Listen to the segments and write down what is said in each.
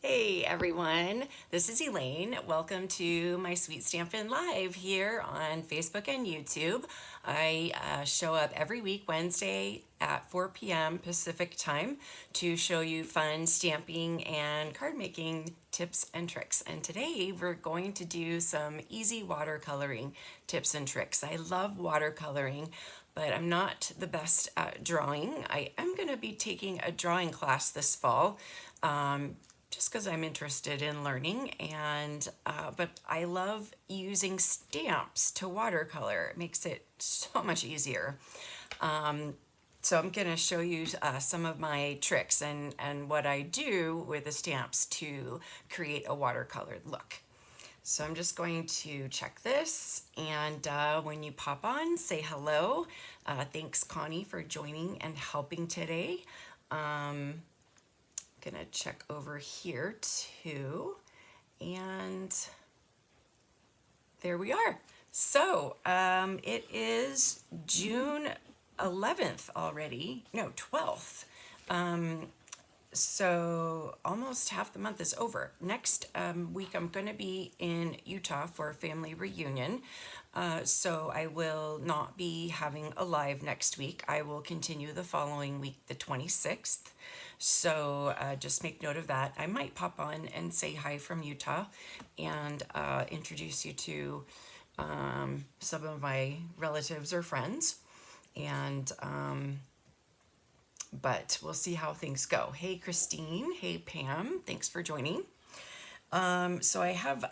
Hey everyone, this is Elaine. Welcome to my Sweet Stampin' Live here on Facebook and YouTube. I show up every week Wednesday at 4 p.m. Pacific time to show you fun stamping and card making tips and tricks. And today we're going to do some easy watercoloring tips and tricks. I love watercoloring, but I'm not the best at drawing. I am going to be taking a drawing class this fall. Just because I'm interested in learning, and but I love using stamps to watercolor. It makes it so much easier. So I'm going to show you some of my tricks and what I do with the stamps to create a watercolored look. So I'm just going to check this, and when you pop on, say hello. Thanks, Connie, for joining and helping today. Gonna check over here too, and there we are. So it is June 11th already, no, 12th. So almost half the month is over. Next week I'm going to be in Utah for a family reunion. So I will not be having a live next week. I will continue the following week, the 26th. So just make note of that. I might pop on and say hi from Utah and introduce you to some of my relatives or friends. And but we'll see how things go. Hey, Christine. Hey, Pam. Thanks for joining. So I have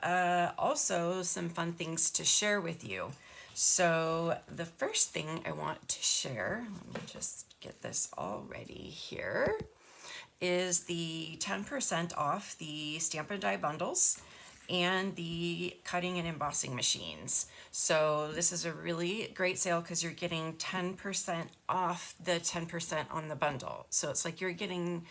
also some fun things to share with you. So the first thing I want to share, let me just get this all ready here, is the 10% off the Stampin' Die bundles and the cutting and embossing machines. So this is a really great sale because you're getting 10% off the 10% on the bundle. So it's like you're getting,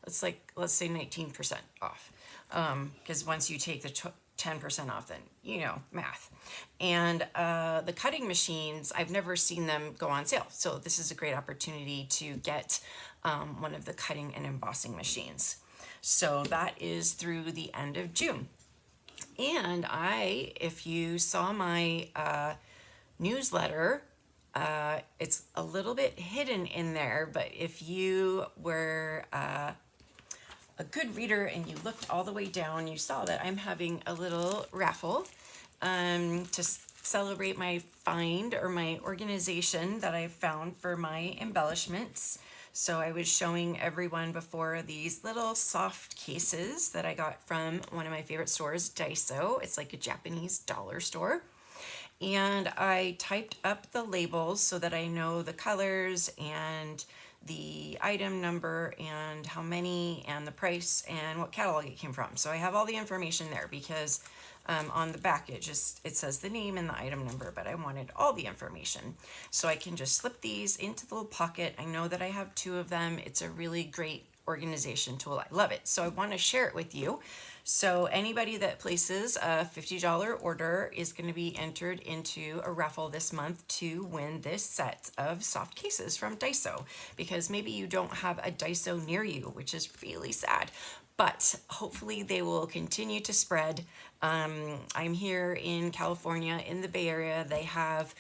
it's like, let's say 19% off. Because once you take the 10% off, then you know, math. And the cutting machines, I've never seen them go on sale. So this is a great opportunity to get one of the cutting and embossing machines. So that is through the end of June. And if you saw my newsletter, it's a little bit hidden in there, but if you were a good reader and you looked all the way down, you saw that I'm having a little raffle to celebrate my find or my organization that I found for my embellishments. So I was showing everyone before these little soft cases that I got from one of my favorite stores, Daiso. It's like a Japanese dollar store. And I typed up the labels so that I know the colors and the item number and how many and the price and what catalog it came from. So I have all the information there because on the back it says the name and the item number, but I wanted all the information. So I can just slip these into the little pocket. I know that I have 2 of them. It's a really great organization tool. I love it. So I want to share it with you. So anybody that places a $50 order is going to be entered into a raffle this month to win this set of soft cases from Daiso, because maybe you don't have a Daiso near you, which is really sad, but hopefully they will continue to spread. I'm here in California in the Bay Area. They have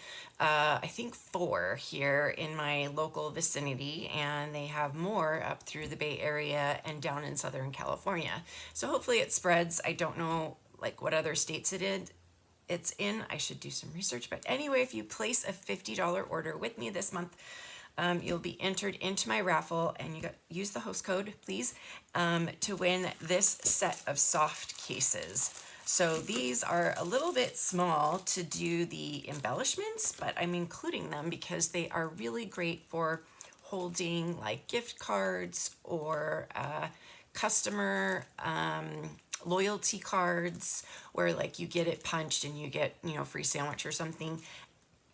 I think 4 here in my local vicinity, and they have more up through the Bay Area and down in Southern California. So hopefully it spreads. I don't know like what other states it's in. I should do some research. But anyway, if you place a $50 order with me this month, you'll be entered into my raffle, and use the host code, please, to win this set of soft cases. So these are a little bit small to do the embellishments, but I'm including them because they are really great for holding like gift cards or customer loyalty cards, where like you get it punched and you get, you know, free sandwich or something,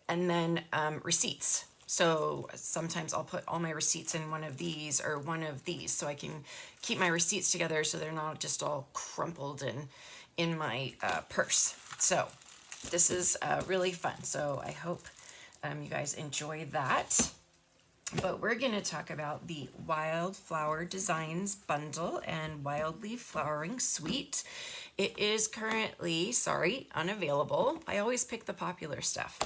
and then receipts. So sometimes I'll put all my receipts in one of these or one of these, so I can keep my receipts together so they're not just all crumpled and in my purse. So this is really fun. So I hope you guys enjoy that. but we're going to talk about the Wildflower Designs Bundle and Wildly Flowering Suite. It is currently, sorry, unavailable. I always pick the popular stuff.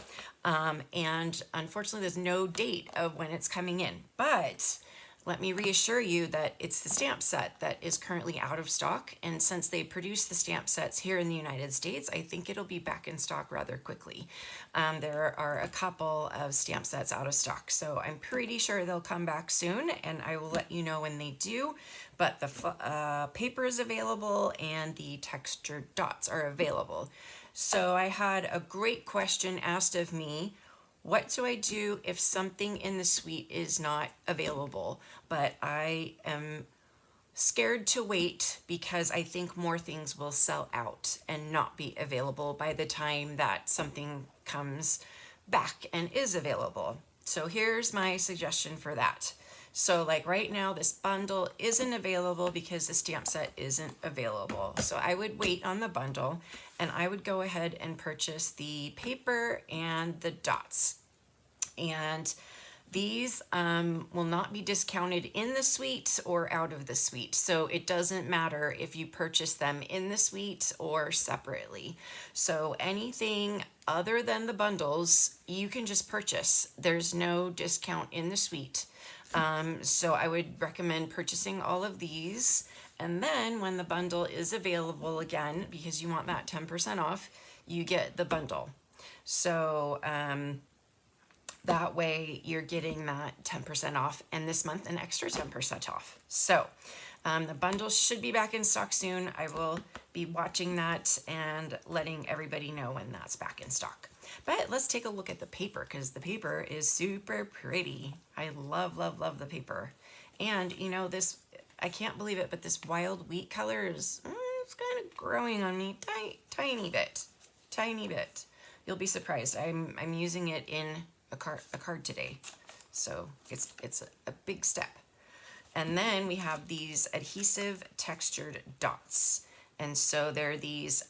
And unfortunately, there's no date of when it's coming in. But let me reassure you that it's the stamp set that is currently out of stock. And since they produce the stamp sets here in the United States, I think it'll be back in stock rather quickly. There are a couple of stamp sets out of stock, so I'm pretty sure they'll come back soon, and I will let you know when they do. But the paper is available and the textured dots are available. So I had a great question asked of me. What do I do if something in the suite is not available, but I am scared to wait because I think more things will sell out and not be available by the time that something comes back and is available? So here's my suggestion for that. So like right now, this bundle isn't available because the stamp set isn't available. So I would wait on the bundle and I would go ahead and purchase the paper and the dots. And these will not be discounted in the suite or out of the suite. So it doesn't matter if you purchase them in the suite or separately. So anything other than the bundles, you can just purchase. There's no discount in the suite. So I would recommend purchasing all of these. And then when the bundle is available again, because you want that 10% off, you get the bundle. So that way you're getting that 10% off, and this month an extra 10% off. So the bundles should be back in stock soon. I will be watching that and letting everybody know when that's back in stock. But let's take a look at the paper, because the paper is super pretty. I love, love, love the paper. And you know, this, I can't believe it, but this wild wheat color is, it's kind of growing on me tiny bit. You'll be surprised. I'm using it in a card today. So it's a big step. And then we have these adhesive textured dots. And so they're these,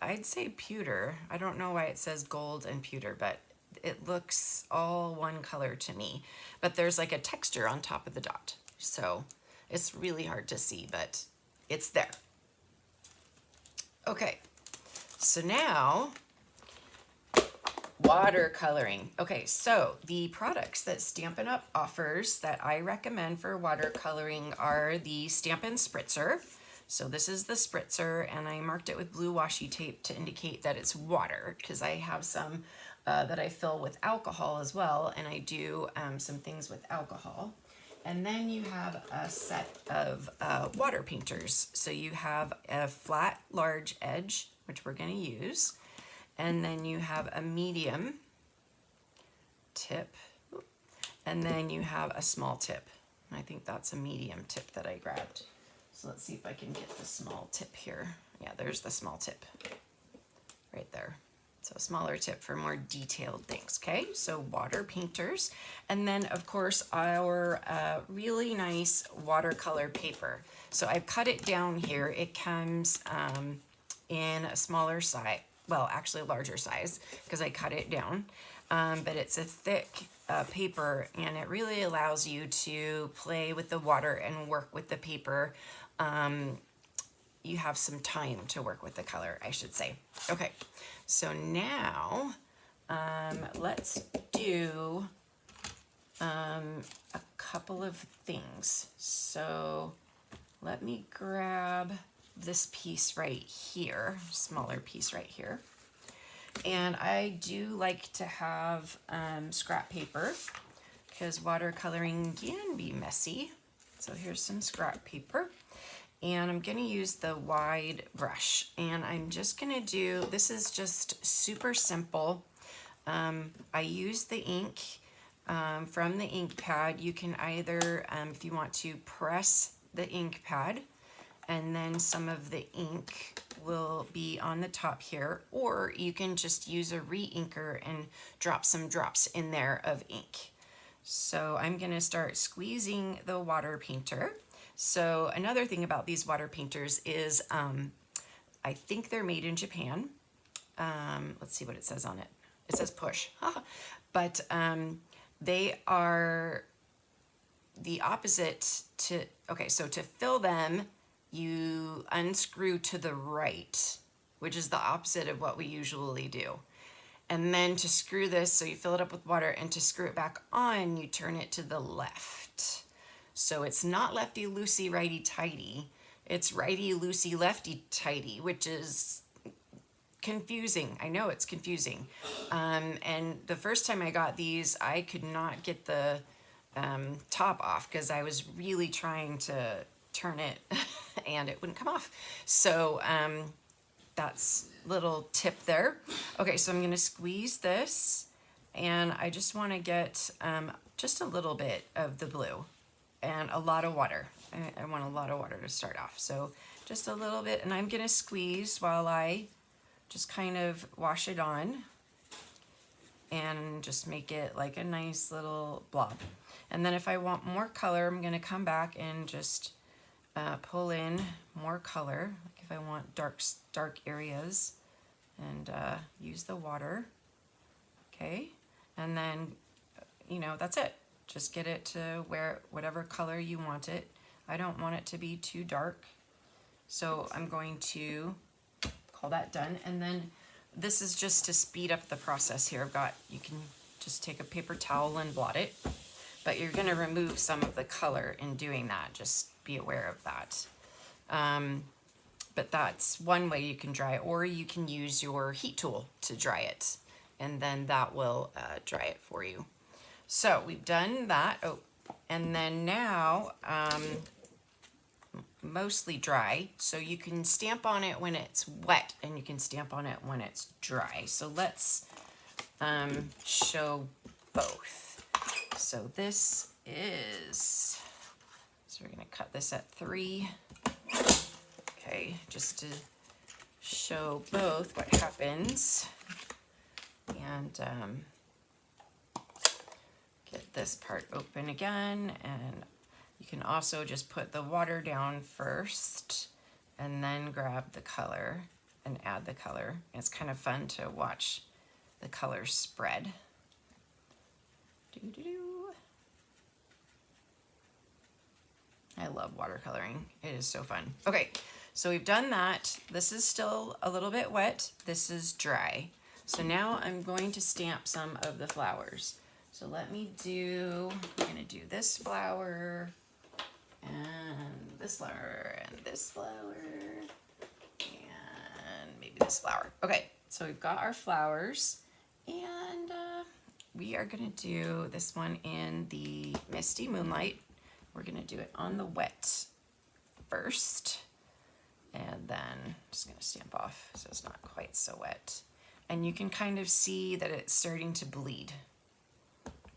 I'd say pewter. I don't know why it says gold and pewter, but it looks all one color to me. But there's like a texture on top of the dot. So it's really hard to see, but it's there. Okay, so now watercoloring. Okay, so the products that Stampin' Up offers that I recommend for watercoloring are the Stampin' Spritzer. So this is the spritzer, and I marked it with blue washi tape to indicate that it's water, because I have some that I fill with alcohol as well, and I do some things with alcohol. And then you have a set of water painters. So you have a flat large edge, which we're going to use, and then you have a medium tip, and then you have a small tip. I think that's a medium tip that I grabbed. So let's see if I can get the small tip here. Yeah, there's the small tip right there. So a smaller tip for more detailed things, okay? So water painters. And then, of course, our really nice watercolor paper. So I've cut it down here. It comes in a smaller size, well, actually a larger size, because I cut it down. But it's a thick paper, and it really allows you to play with the water and work with the paper. You have some time to work with the color, I should say. Okay, so now let's do a couple of things. So let me grab this piece right here, smaller piece right here. And I do like to have scrap paper, because watercoloring can be messy. So here's some scrap paper. And I'm going to use the wide brush, and I'm just going to do, this is just super simple. I use the ink from the ink pad. You can either, if you want to, press the ink pad, and then some of the ink will be on the top here, or you can just use a re-inker and drop some drops in there of ink. So I'm going to start squeezing the water painter. So another thing about these water painters is I think they're made in Japan. Let's see what it says on it. It says push. but they are the opposite to, okay, so to fill them, you unscrew to the right, which is the opposite of what we usually do. And then to screw this, so you fill it up with water, and to screw it back on, you turn it to the left. So it's not lefty-loosey, righty-tighty. It's righty-loosey, lefty-tighty, which is confusing. I know it's confusing. And the first time I got these, I could not get the top off because I was really trying to turn it and it wouldn't come off. So that's little tip there. Okay, so I'm going to squeeze this, and I just want to get just a little bit of the blue and a lot of water. I want a lot of water to start off. So just a little bit, and I'm going to squeeze while I just kind of wash it on and just make it like a nice little blob. And then if I want more color, I'm going to come back and just pull in more color. Like if I want dark areas, and use the water. Okay, and then that's it. Just get it to whatever color you want it. I don't want it to be too dark, so I'm going to call that done. And then this is just to speed up the process here. You can just take a paper towel and blot it, but you're going to remove some of the color in doing that. Just be aware of that. But that's one way you can dry, or you can use your heat tool to dry it, and then that will dry it for you. So we've done that. Oh, and then now mostly dry, so you can stamp on it when it's wet, and you can stamp on it when it's dry. So let's show both. So this is, so we're going to cut this at 3. Okay, just to show both what happens. And get this part open again, and you can also just put the water down first and then grab the color and add the color. It's kind of fun to watch the colors spread. I love watercoloring. It is so fun. Okay, so we've done that. This is still a little bit wet. This is dry. So now I'm going to stamp some of the flowers. So I'm gonna do this flower, and this flower, and this flower, and maybe this flower. Okay, so we've got our flowers, and we are gonna do this one in the Misty Moonlight. We're gonna do it on the wet first, and then just gonna stamp off so it's not quite so wet. And you can kind of see that it's starting to bleed.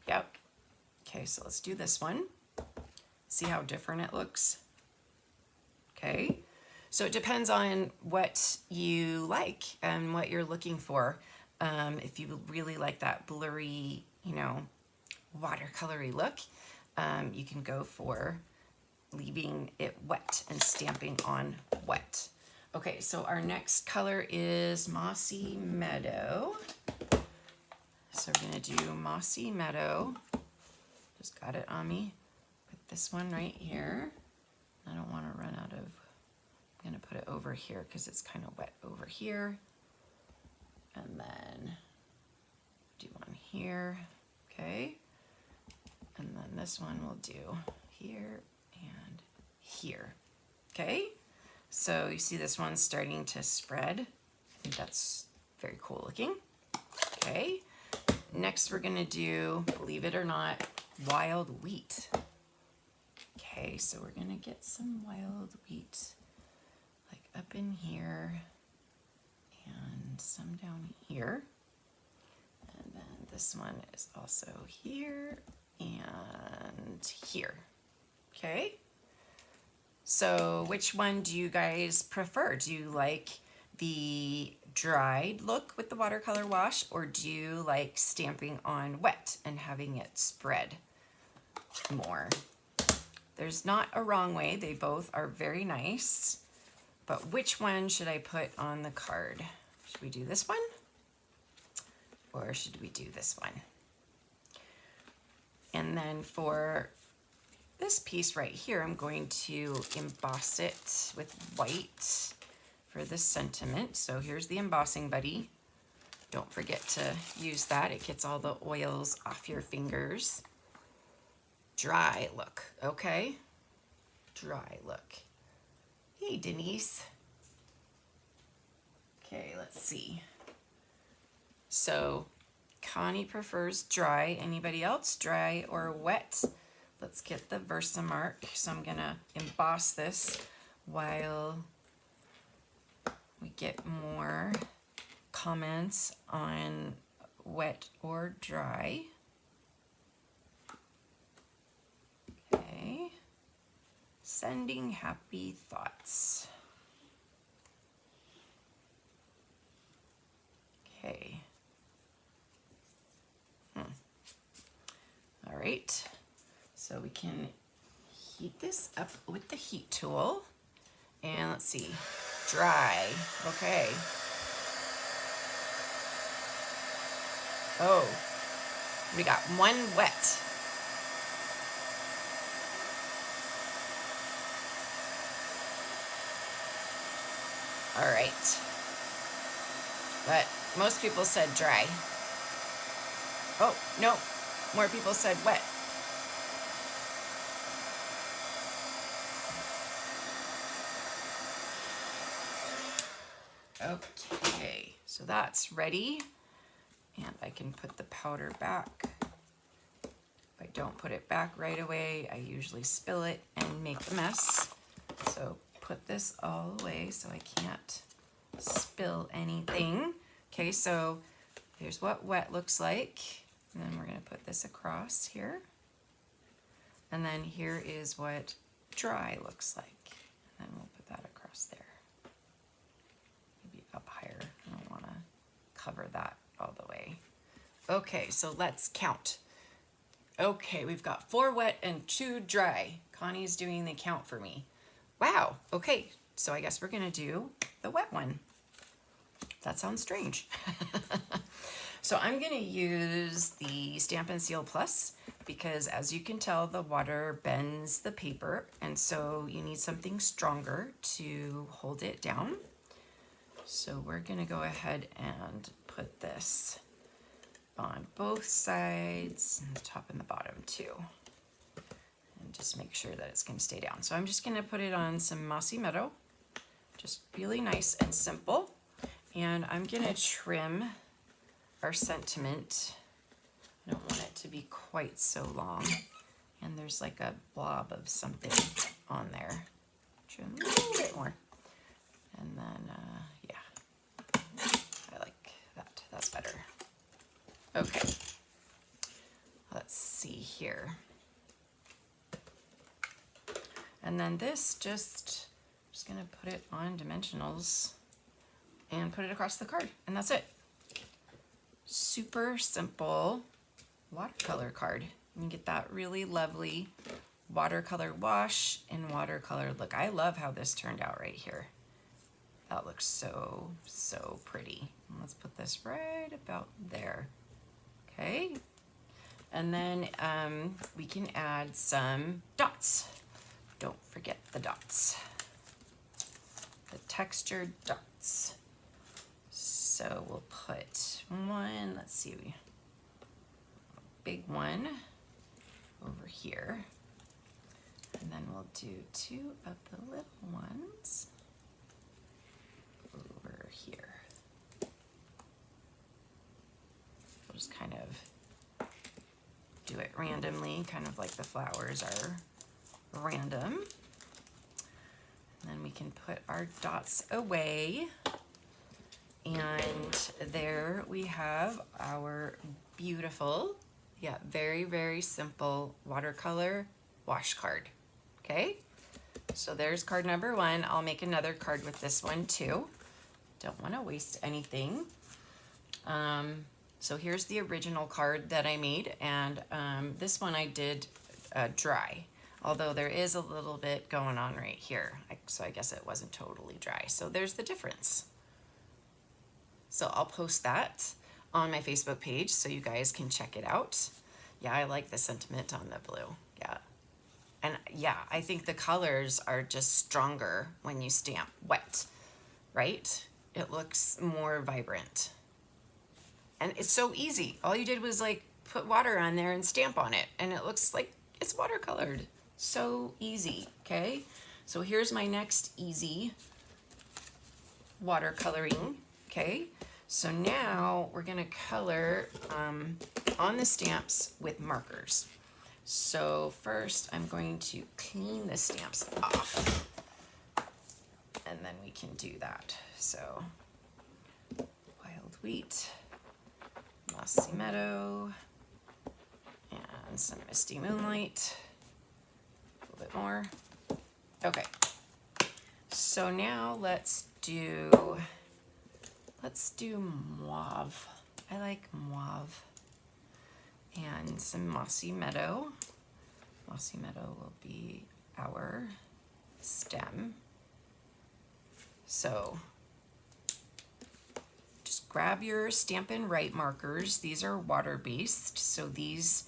Yep. Okay, so let's do this one. See how different it looks? Okay, so it depends on what you like and what you're looking for. If you really like that blurry, watercolory look, you can go for leaving it wet and stamping on wet. Okay, so our next color is Mossy Meadow. So we're gonna do Mossy Meadow. Just got it on me. Put this one right here. I don't wanna run out of, I'm gonna put it over here because it's kind of wet over here. And then do one here, okay? And then this one we'll do here and here, okay? So you see this one's starting to spread. I think that's very cool looking. Okay, next we're gonna do, believe it or not, wild wheat. Okay, so we're gonna get some wild wheat like up in here and some down here. And then this one is also here and here. Okay. So which one do you guys prefer? Do you like the dried look with the watercolor wash, or do you like stamping on wet and having it spread more? There's not a wrong way. They both are very nice, but which one should I put on the card? Should we do this one? Or should we do this one? And then for this piece right here, I'm going to emboss it with white for the sentiment. So here's the embossing buddy. Don't forget to use that. It gets all the oils off your fingers. Dry look, okay? Dry look. Hey, Denise. Okay, let's see. So Connie prefers dry. Anybody else? Dry or wet? Let's get the Versamark. So I'm gonna emboss this while we get more comments on wet or dry. Okay. Sending happy thoughts. Okay. All right. So we can heat this up with the heat tool. And let's see. Dry. Okay. Oh, we got one wet. All right. But most people said dry. Oh, no, more people said wet. Okay, so that's ready. And I can put the powder back. If I don't put it back right away, I usually spill it and make a mess. So put this all away so I can't spill anything. Okay, so here's what wet looks like. And then we're gonna put this across here. And then here is what dry looks like. And then we'll put that across there. Maybe up higher. I don't wanna cover that all the way. Okay, so let's count. Okay, we've got 4 wet and 2 dry. Connie's doing the count for me. Wow, okay, so I guess we're gonna do the wet one. That sounds strange. So I'm gonna use the Stampin' Seal Plus because as you can tell, the water bends the paper, and so you need something stronger to hold it down. So we're gonna go ahead and put this on both sides, the top and the bottom too. And just make sure that it's gonna stay down. So I'm just gonna put it on some Mossy Meadow, just really nice and simple. And I'm gonna trim our sentiment. I don't want it to be quite so long. And there's like a blob of something on there. Trim a little bit more. And then, yeah, I like that. That's better. Okay, let's see here. And then this just gonna put it on dimensionals and put it across the card, and that's it. Super simple watercolor card. You can get that really lovely watercolor wash and watercolor look. I love how this turned out right here. That looks so, so pretty. Let's put this right about there. Okay, and then we can add some dots. Don't forget the dots. The textured dots. So we'll put one, let's see, a big one over here. And then we'll do 2 of the little ones over here. We'll just kind of do it randomly, kind of like the flowers are random. And then we can put our dots away. And there we have our beautiful, yeah, very, very simple watercolor wash card. Okay, so there's card number 1. I'll make another card with this one too. Don't want to waste anything. So here's the original card that I made, and this one I did dry, although there is a little bit going on right here, so I guess it wasn't totally dry. So there's the difference. So I'll post that on my Facebook page so you guys can check it out. Yeah, I like the sentiment on the blue. Yeah. And yeah, I think the colors are just stronger when you stamp wet, right? It looks more vibrant. And it's so easy. All you did was like put water on there and stamp on it, and it looks like it's watercolored. So easy, okay? So here's my next easy watercoloring, okay? So now we're gonna color on the stamps with markers. So first I'm going to clean the stamps off, and then we can do that. So wild wheat, mossy meadow, and some misty moonlight, a little bit more. Okay, so now let's do mauve. I like mauve. And some mossy meadow. Mossy meadow will be our stem. So just grab your Stampin' Write markers. These are water-based, so these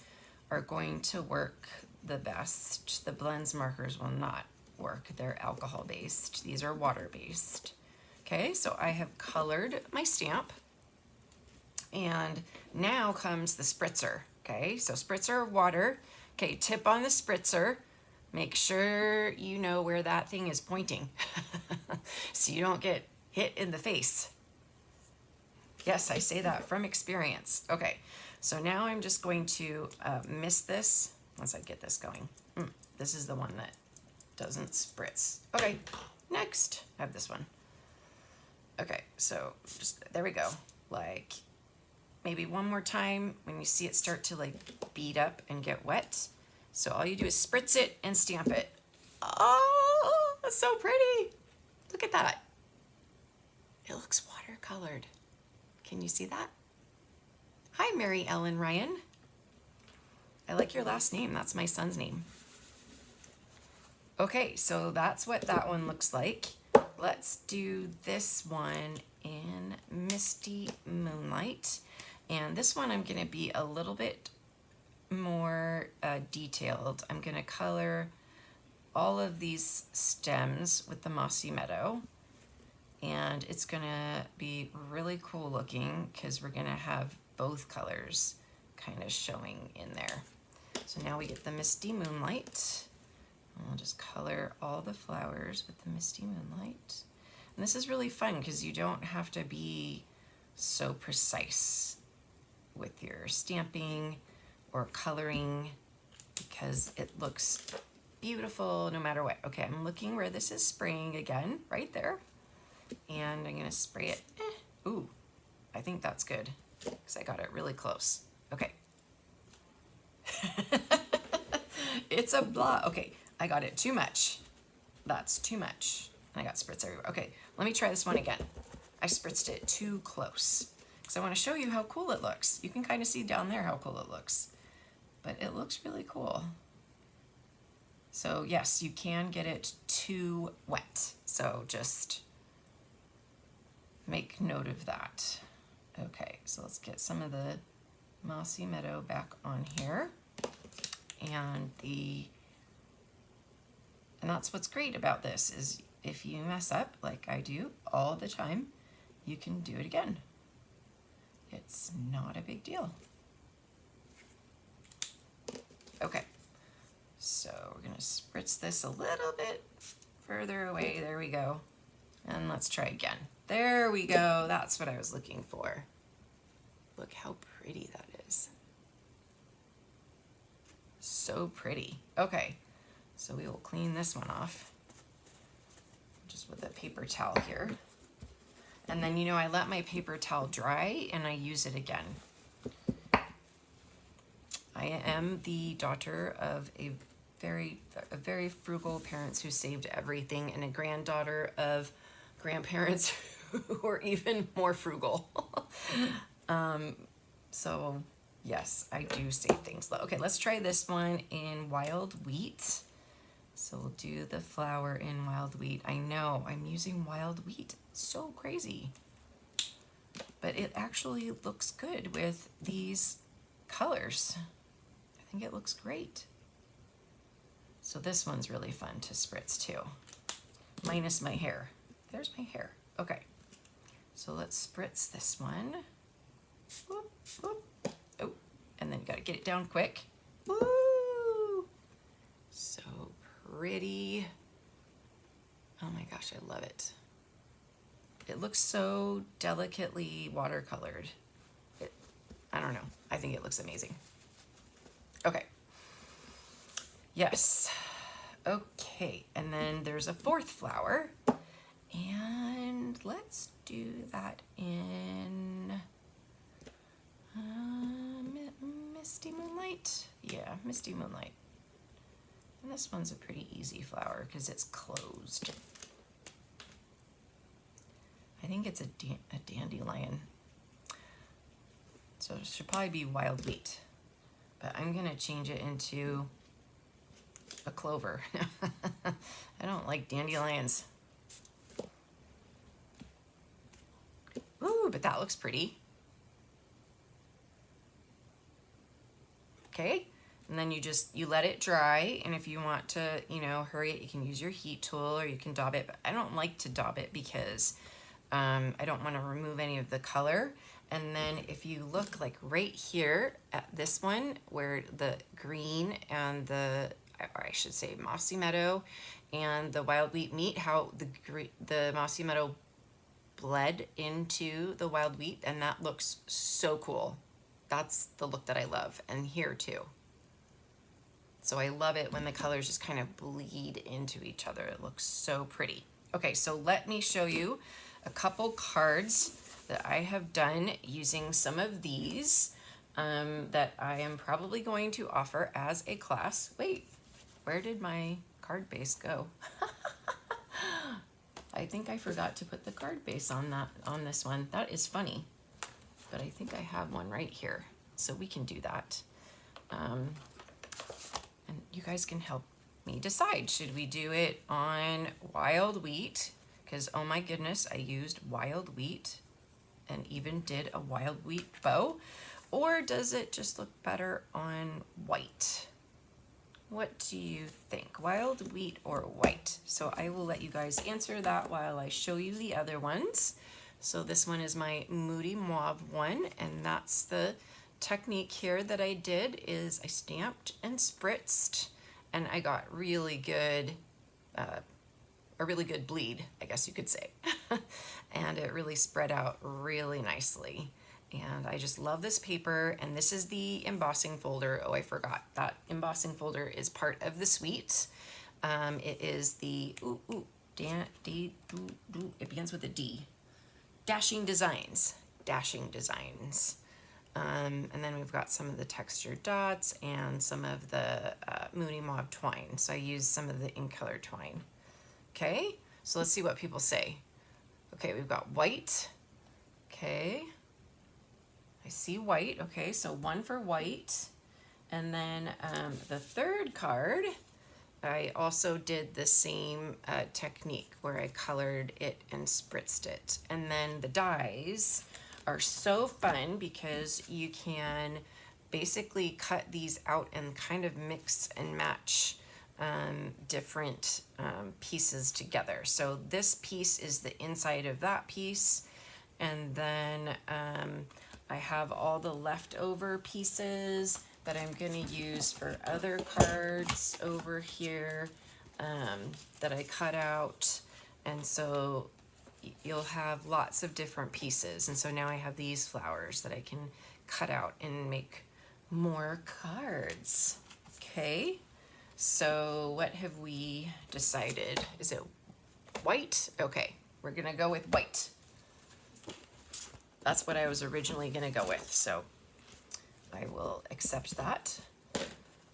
are going to work the best. The blends markers will not work. They're alcohol-based. These are water-based. Okay, so I have colored my stamp, and now comes the spritzer. Okay, so spritzer, water. Okay, tip on the spritzer. Make sure you know where that thing is pointing so you don't get hit in the face. Yes, I say that from experience. Okay, so now I'm just going to mist this once I get this going. This is the one that doesn't spritz. Okay, next, I have this one. Okay, so just, there we go. Like, maybe one more time when you see it start to like bead up and get wet. So all you do is spritz it and stamp it. Oh, that's so pretty. Look at that. It looks watercolored. Can you see that? Hi, Mary Ellen Ryan. I like your last name. That's my son's name. Okay, so that's what that one looks like. Let's do this one in Misty Moonlight. And this one I'm going to be a little bit more detailed. I'm going to color all of these stems with the Mossy Meadow. And it's going to be really cool looking because we're going to have both colors kind of showing in there. So now we get the Misty Moonlight. And I'll just color all the flowers with the Misty Moonlight. And this is really fun because you don't have to be so precise with your stamping or coloring because it looks beautiful no matter what. Okay, I'm looking where this is spraying again, right there. And I'm gonna spray it. Ooh, I think that's good because I got it really close. Okay. It's a blah. Okay, I got it too much. That's too much. And I got spritz everywhere. Okay, let me try this one again. I spritzed it too close because I want to show you how cool it looks. You can kind of see down there how cool it looks, but it looks really cool. So yes, you can get it too wet. So just make note of that. Okay, so let's get some of the Mossy Meadow back on here. And that's what's great about this is if you mess up like I do all the time, you can do it again. It's not a big deal. Okay, so we're gonna spritz this a little bit further away. There we go. And let's try again. There we go. That's what I was looking for. Look how pretty that is. So pretty. Okay, so we will clean this one off just with a paper towel here. And then, you know, I let my paper towel dry and I use it again. I am the daughter of a very frugal parents who saved everything and a granddaughter of grandparents who are even more frugal. So yes, I do save things. Okay, let's try this one in Wild Wheat. So we'll do the flower in Wild Wheat. I know, I'm using Wild Wheat. It's so crazy. But it actually looks good with these colors. think it looks great. So this one's really fun to spritz too, minus my hair. There's my hair. Okay, so let's spritz this one. Whoop, whoop. Oh, and then you gotta get it down quick. Woo! So pretty. Oh my gosh, I love it. It looks so delicately watercolored. I don't know. I think it looks amazing. Okay. Yes. Okay, and then there's a fourth flower. And let's do that in Misty Moonlight. Yeah, Misty Moonlight. And this one's a pretty easy flower because it's closed. I think it's a dandelion. So it should probably be wild wheat. But I'm gonna change it into a clover. I don't like dandelions. Ooh, but that looks pretty. Okay, and then you let it dry, and if you want to, hurry it, you can use your heat tool or you can daub it, but I don't like to daub it because I don't want to remove any of the color. And then if you look like right here at this one where the green and I should say mossy meadow and the wild wheat meet, how the mossy meadow bled into the wild wheat, and that looks so cool. That's the look that I love, and here too. So I love it when the colors just kind of bleed into each other. It looks so pretty. Okay, so let me show you a couple cards that I have done using some of these that I am probably going to offer as a class. Wait, where did my card base go? I think I forgot to put the card base on this one. That is funny, but I think I have one right here, so we can do that. And you guys can help me decide. Should we do it on wild wheat? Because oh my goodness, I used wild wheat and even did a wild wheat bow. Or does it just look better on white? What do you think? Wild wheat or white? So I will let you guys answer that while I show you the other ones. So this one is my Moody Mauve one, and that's the technique here that I did is I stamped and spritzed, and I got really good, a really good bleed, I guess you could say. And it really spread out really nicely. And I just love this paper, and this is the embossing folder. Oh, I forgot. That embossing folder is part of the suite. It is the, it begins with a D. Dashing Designs. Dashing Designs. And then we've got some of the textured dots and some of the Moody Mauve twine. So I used some of the ink color twine. Okay, so let's see what people say. Okay, we've got white. Okay. I see white. Okay, so one for white. And then the third card, I also did the same technique where I colored it and spritzed it. And then the dies are so fun because you can basically cut these out and kind of mix and match different pieces together. So this piece is the inside of that piece, and then I have all the leftover pieces that I'm going to use for other cards over here that I cut out, and so you'll have lots of different pieces. And so now I have these flowers that I can cut out and make more cards. Okay, so what have we decided? Is it white? Okay, we're gonna go with white. That's what I was originally gonna go with, so I will accept that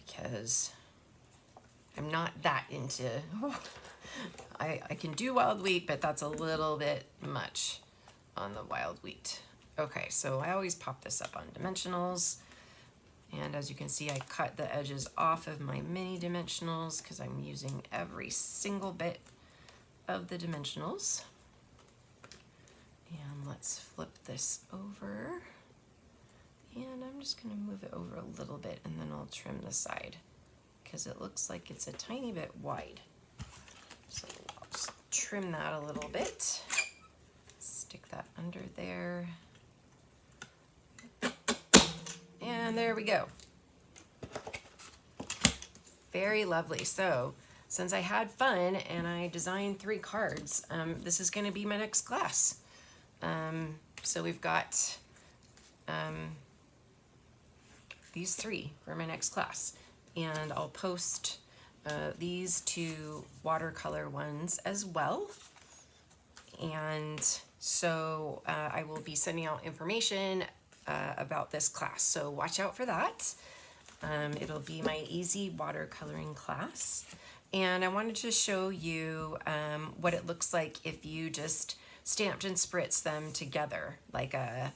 because I'm not that into, I can do wild wheat, but that's a little bit much on the wild wheat. Okay, so I always pop this up on dimensionals. And as you can see, I cut the edges off of my mini dimensionals because I'm using every single bit of the dimensionals. And let's flip this over. And I'm just gonna move it over a little bit and then I'll trim the side because it looks like it's a tiny bit wide. So I'll just trim that a little bit. Stick that under there. And there we go. Very lovely. So since I had fun and I designed 3 cards, this is going to be my next class. So we've got these 3 for my next class. And I'll post these 2 watercolor ones as well. And so I will be sending out information about this class. So watch out for that. It'll be my easy watercoloring class. And I wanted to show you what it looks like if you just stamped and spritzed them together, like a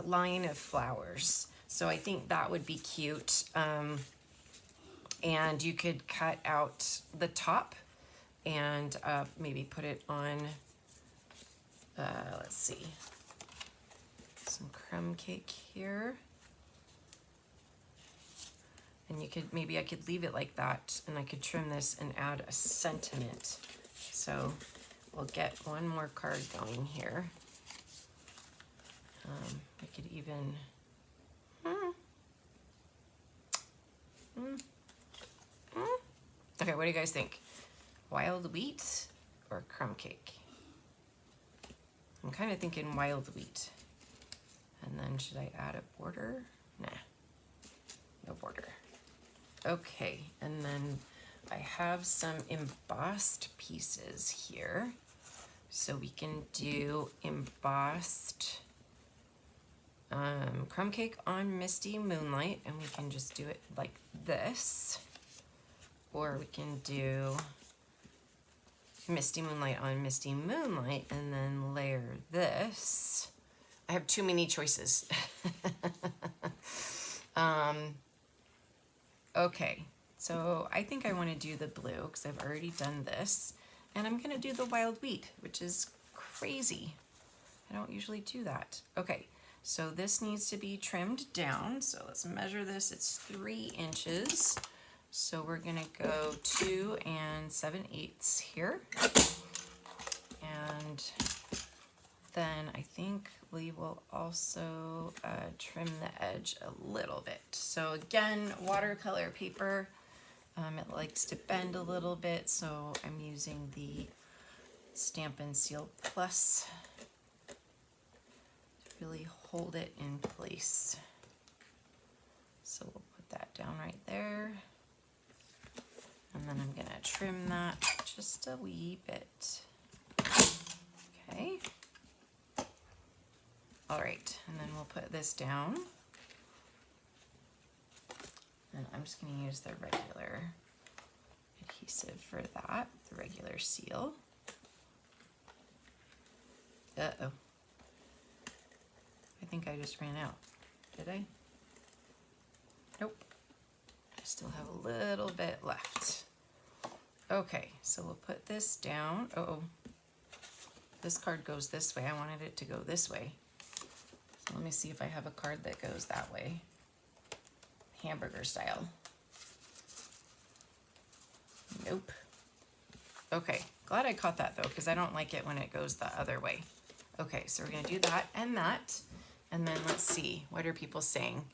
line of flowers. So I think that would be cute. And you could cut out the top and maybe put it on, let's see, some crumb cake here. And you could, maybe I could leave it like that and I could trim this and add a sentiment. So we'll get one more card going here. I could even, okay, what do you guys think? Wild wheat or crumb cake? I'm kind of thinking wild wheat. And then should I add a border? Nah, no border. Okay, and then I have some embossed pieces here. So we can do embossed crumb cake on Misty Moonlight, and we can just do it like this. Or we can do Misty Moonlight on Misty Moonlight and then layer this. I have too many choices. Okay, so I think I want to do the blue because I've already done this. And I'm going to do the wild wheat, which is crazy. I don't usually do that. Okay, so this needs to be trimmed down. So let's measure this. It's 3 inches. So we're going to go 2 7/8 here. And then I think we will also trim the edge a little bit. So again, watercolor paper, it likes to bend a little bit, so I'm using the Stampin' Seal Plus to really hold it in place. So we'll put that down right there. And then I'm gonna trim that just a wee bit. Okay. All right, and then we'll put this down. And I'm just gonna use the regular adhesive for that, the regular seal. Uh-oh. I think I just ran out. Did I? Nope. I still have a little bit left. Okay, so we'll put this down. Uh-oh. This card goes this way. I wanted it to go this way. So let me see if I have a card that goes that way. Hamburger style. Nope. Okay, glad I caught that though, because I don't like it when it goes the other way. Okay, so we're gonna do that and that. And then let's see, what are people saying?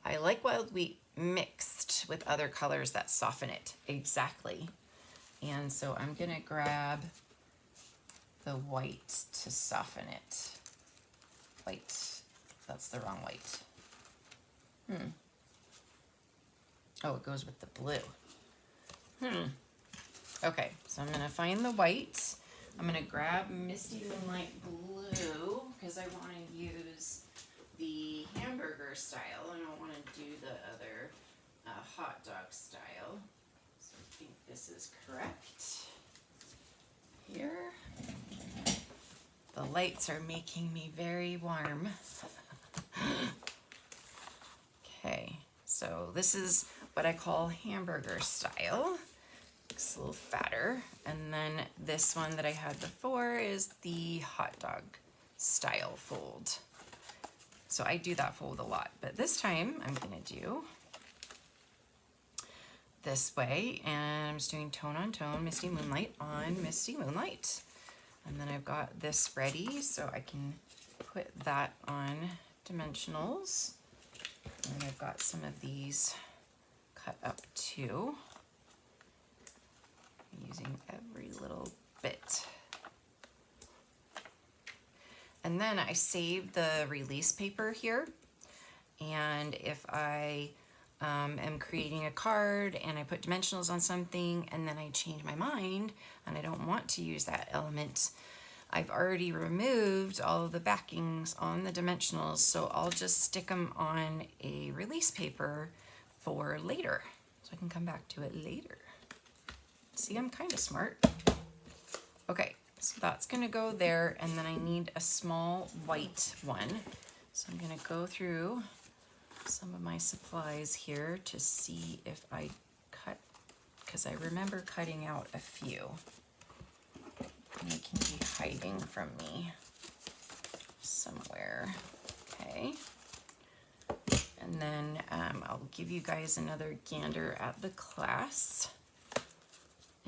I like wild wheat mixed with other colors that soften it. Exactly. And so I'm gonna grab the white to soften it. White, that's the wrong white. Oh, it goes with the blue. Okay, so I'm gonna find the white. I'm gonna grab Misty Moonlight Blue because I wanna use the hamburger style and I wanna do the other hot dog style. So I think this is correct. Here. The lights are making me very warm. Okay, so this is what I call hamburger style. It's a little fatter. And then this one that I had before is the hot dog style fold. So I do that fold a lot, but this time I'm gonna do this way, and I'm just doing tone on tone, Misty Moonlight on Misty Moonlight. And then I've got this ready, so I can put that on dimensionals. And I've got some of these cut up too. I'm using every little bit. And then I saved the release paper here. And if I am creating a card and I put dimensionals on something and then I change my mind and I don't want to use that element, I've already removed all of the backings on the dimensionals, so I'll just stick them on a release paper for later, so I can come back to it later. See, I'm kind of smart. Okay, so that's gonna go there, and then I need a small white one. So I'm gonna go through some of my supplies here to see if I cut, because I remember cutting out a few. And they can be hiding from me somewhere. Okay. And then I'll give you guys another gander at the class.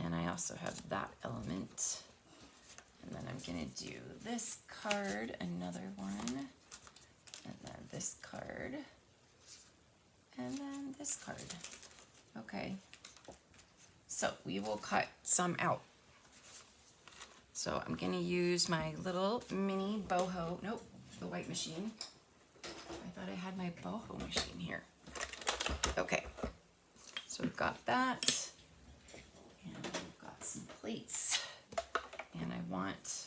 And I also have that element. And then I'm gonna do this card, another one, and then this card, and then this card. Okay, so we will cut some out. So I'm gonna use my little mini boho, nope, the white machine. I thought I had my boho machine here. Okay, so we've got that, and we've got some plates, and I want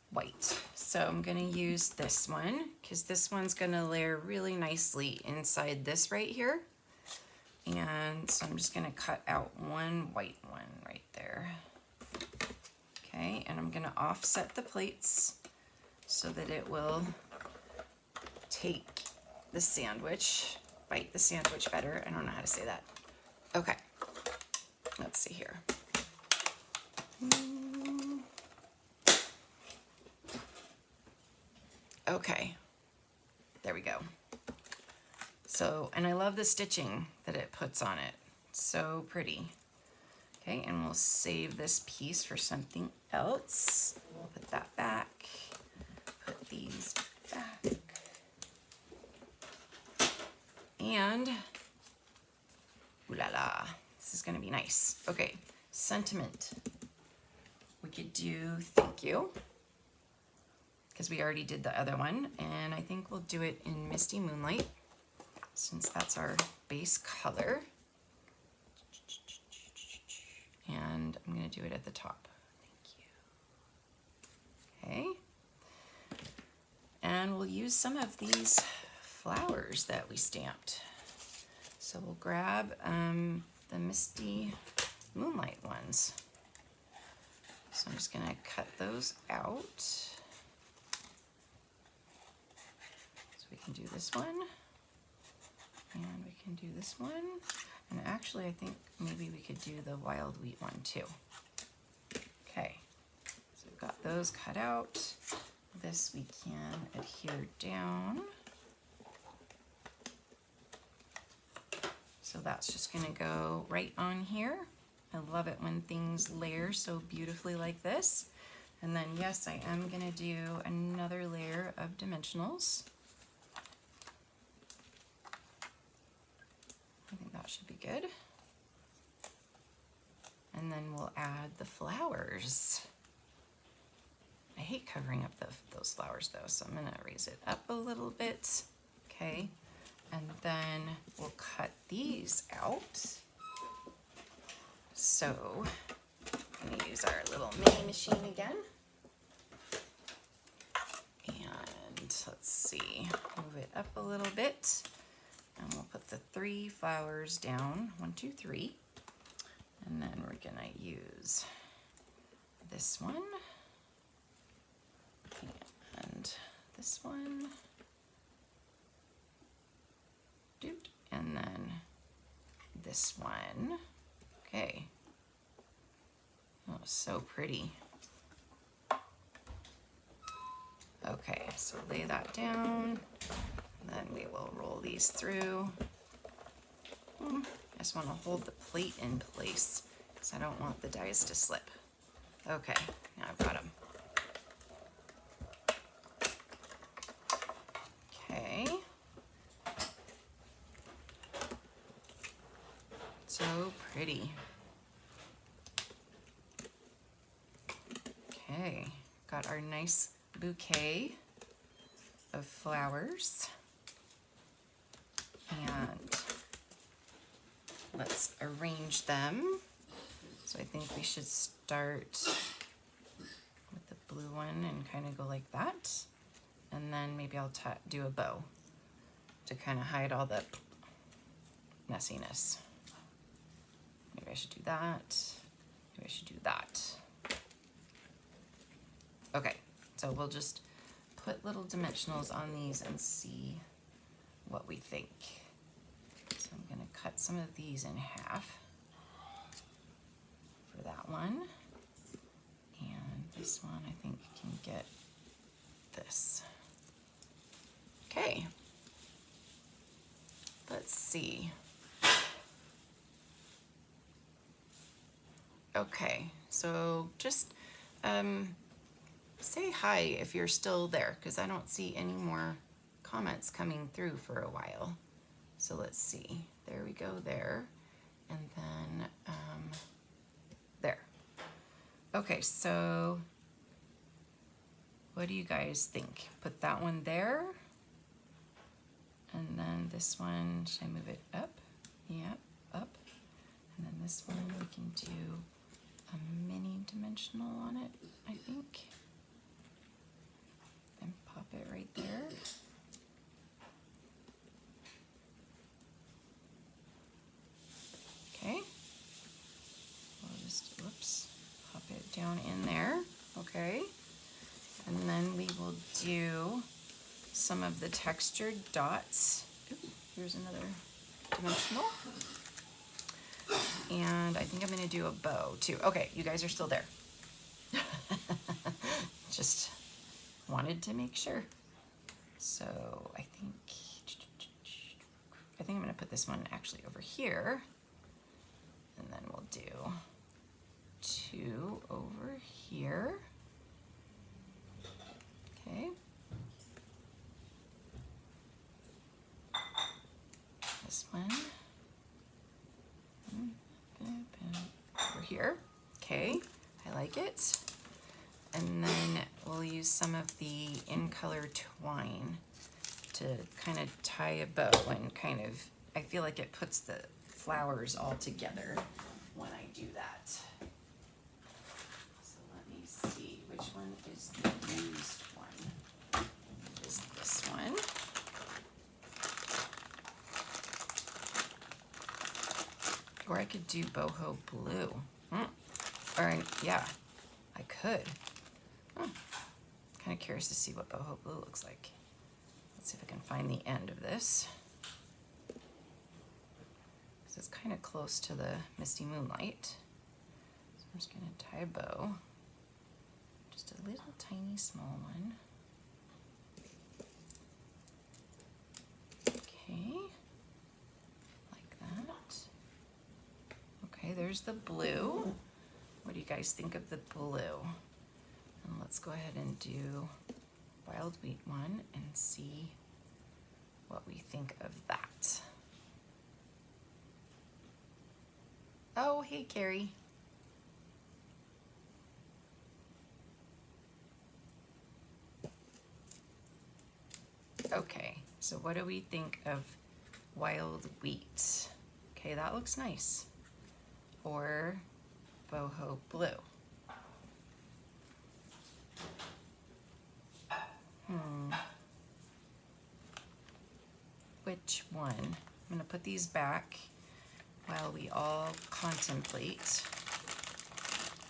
white. So I'm gonna use this one, because this one's gonna layer really nicely inside this right here. And so I'm just gonna cut out one white one right there. Okay, and I'm gonna offset the plates so that it will take the sandwich, bite the sandwich better. I don't know how to say that. Okay, let's see here. Okay, there we go. So, and I love the stitching that it puts on it. So pretty. Okay, and we'll save this piece for something else. We'll put that back. Put these back. And, ooh la la, this is gonna be nice. Okay, sentiment. We could do thank you, because we already did the other one, and I think we'll do it in Misty Moonlight, since that's our base color. And I'm gonna do it at the top. Thank you. Okay. And we'll use some of these flowers that we stamped. So we'll grab the Misty Moonlight ones. So I'm just gonna cut those out. So we can do this one, and we can do this one. And actually, I think maybe we could do the wild wheat one too. Okay, so we've got those cut out. This we can adhere down. So that's just gonna go right on here. I love it when things layer so beautifully like this. And then yes, I am gonna do another layer of dimensionals. I think that should be good. And then we'll add the flowers. I hate covering up those flowers though, so I'm gonna raise it up a little bit. Okay, and then we'll cut these out. So I'm gonna use our little mini machine again. And let's see, move it up a little bit. And we'll put the 3 flowers down, 1, 2, 3. And then we're gonna use this one and this one. And then this one. Okay. Oh, so pretty. Okay, so lay that down, then we will roll these through. I just want to hold the plate in place because I don't want the dies to slip. Okay, now I've got them. Okay. So pretty. Okay, got our nice bouquet of flowers. And let's arrange them. So I think we should start with the blue one and kind of go like that. And then maybe I'll do a bow to kind of hide all the messiness. Maybe I should do that. Maybe I should do that. Okay, so we'll just put little dimensionals on these and see what we think. So I'm gonna cut some of these in half for that one. And this one I think can get this. Okay, let's see. Okay, so just say hi if you're still there, because I don't see any more comments coming through for a while. So let's see. There we go there. And then there. Okay, so what do you guys think? Put that one there. And then this one, should I move it up? Yep, up. And then this one we can do a mini dimensional on it, I think. And pop it right there. Okay. We'll just, whoops, pop it down in there. Okay. And then we will do some of the textured dots. Ooh, here's another dimensional. And I think I'm gonna do a bow too. Okay, you guys are still there. Just wanted to make sure. So I think I'm gonna put this one actually over here. And then we'll do two over here. Okay. This one over here. Okay, I like it. And then we'll use some of the in color twine to kind of tie a bow and kind of, I feel like it puts the flowers all together when I do that. So let me see, which one is the used one? Is this one? Or I could do boho blue. Or yeah, I could. Kind of curious to see what boho blue looks like. Let's see if I can find the end of this. Because it's kind of close to the misty moonlight. So I'm just going to tie a bow. Just a little tiny small one. Okay. Like that. Okay, there's the blue. What do you guys think of the blue? And let's go ahead and do wild wheat one and see what we think of that. Oh, hey, Carrie. Okay, so what do we think of wild wheat? Okay, that looks nice. Or boho blue. Which one? I'm gonna put these back while we all contemplate.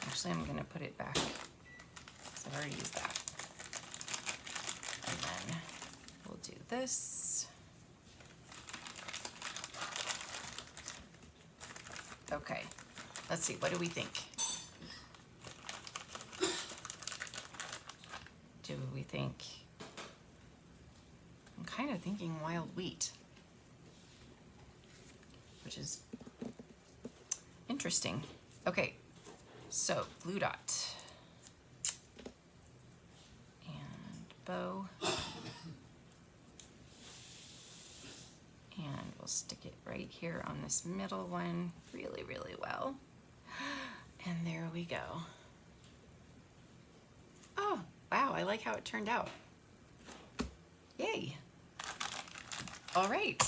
Actually, I'm gonna put it back because I've already used that. And then we'll do this. Okay, let's see, what do we think? Do we think kind of thinking wild wheat, which is interesting. Okay, so glue dot and bow, and we'll stick it right here on this middle one really, really well. And there we go. Oh, wow, I like how it turned out. Yay. All right,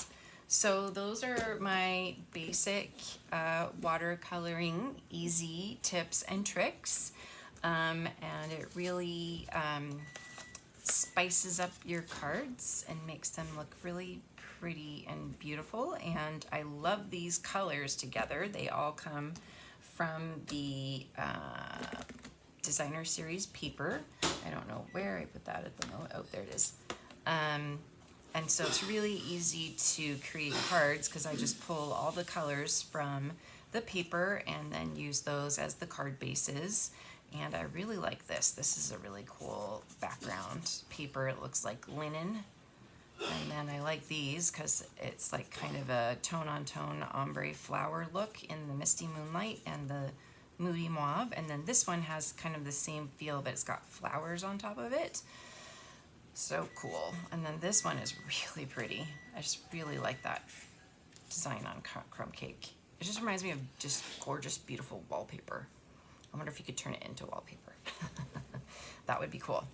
so those are my basic watercoloring easy tips and tricks. And it really spices up your cards and makes them look really pretty and beautiful. And I love these colors together. They all come from the designer series paper. I don't know where I put that at the moment. Oh, there it is. And so it's really easy to create cards because I just pull all the colors from the paper and then use those as the card bases. And I really like this. This is a really cool background paper. It looks like linen. And then I like these because it's like kind of a tone-on-tone ombre flower look in the misty moonlight and the moody mauve. And then this one has kind of the same feel, but it's got flowers on top of it. So cool. And then this one is really pretty. I just really like that design on crumb cake. It just reminds me of just gorgeous, beautiful wallpaper. I wonder if you could turn it into wallpaper. That would be cool.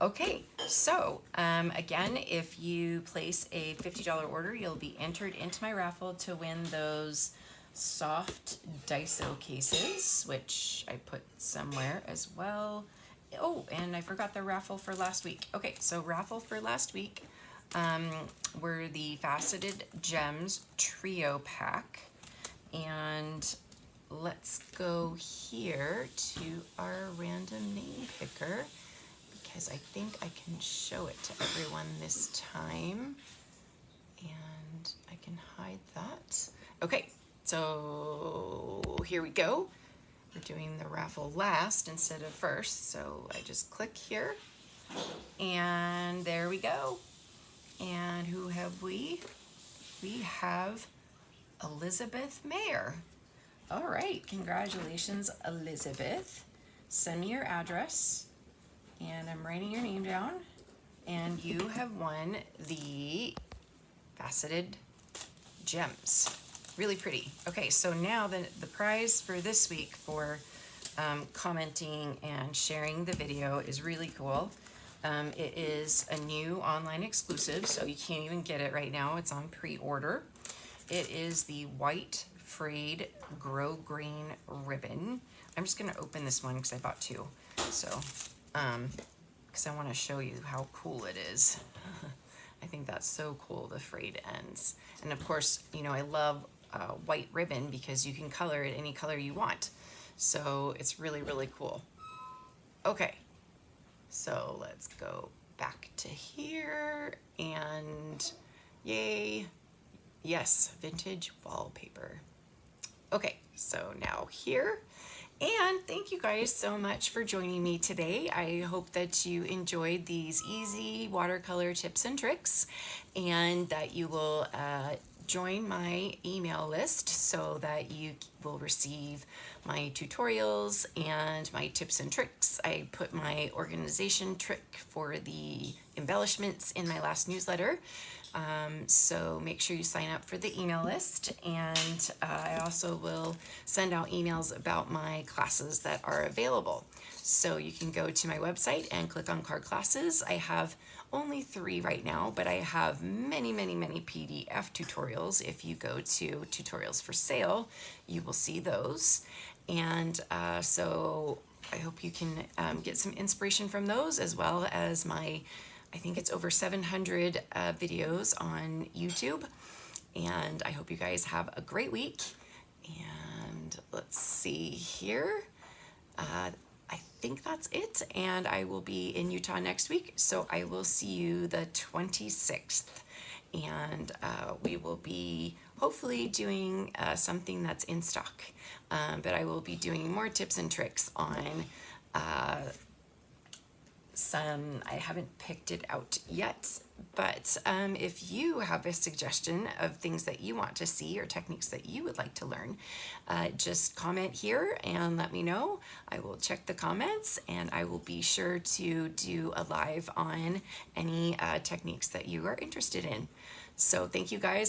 Okay, so again, if you place a $50 order, you'll be entered into my raffle to win those soft Daiso cases, which I put somewhere as well. Oh, and I forgot the raffle for last week. Okay, so raffle for last week were the Faceted Gems Trio Pack. And let's go here to our random name picker because I think I can show it to everyone this time. And I can hide that. Okay, so here we go. We're doing the raffle last instead of first, so I just click here, and there we go. And who have we? We have Elizabeth Mayer. All right, congratulations, Elizabeth. Send me your address, and I'm writing your name down, and you have won the Faceted Gems. Really pretty. Okay, so now the prize for this week for commenting and sharing the video is really cool. It is a new online exclusive, so you can't even get it right now. It's on pre-order. It is the white frayed grow green ribbon. I'm just gonna open this one because I bought two. So, because I want to show you how cool it is. I think that's so cool, the frayed ends. And of course, you know, I love white ribbon because you can color it any color you want. So it's really, really cool. Okay, so let's go back to here and yay. Yes, vintage wallpaper. Okay, so now here. And thank you guys so much for joining me today. I hope that you enjoyed these easy watercolor tips and tricks and that you will join my email list so that you will receive my tutorials and my tips and tricks. I put my organization trick for the embellishments in my last newsletter. So make sure you sign up for the email list, and I also will send out emails about my classes that are available. So you can go to my website and click on card classes. I have only 3 right now, but I have many, many, many PDF tutorials. If you go to tutorials for sale, you will see those. And so I hope you can get some inspiration from those, as well as my, I think it's over 700 videos on YouTube. And I hope you guys have a great week. And let's see here. I think that's it, and I will be in Utah next week, so I will see you the 26th, and we will be hopefully doing something that's in stock, but I will be doing more tips and tricks on I haven't picked it out yet, but if you have a suggestion of things that you want to see or techniques that you would like to learn, just comment here and let me know. I will check the comments and I will be sure to do a live on any techniques that you are interested in. So thank you guys.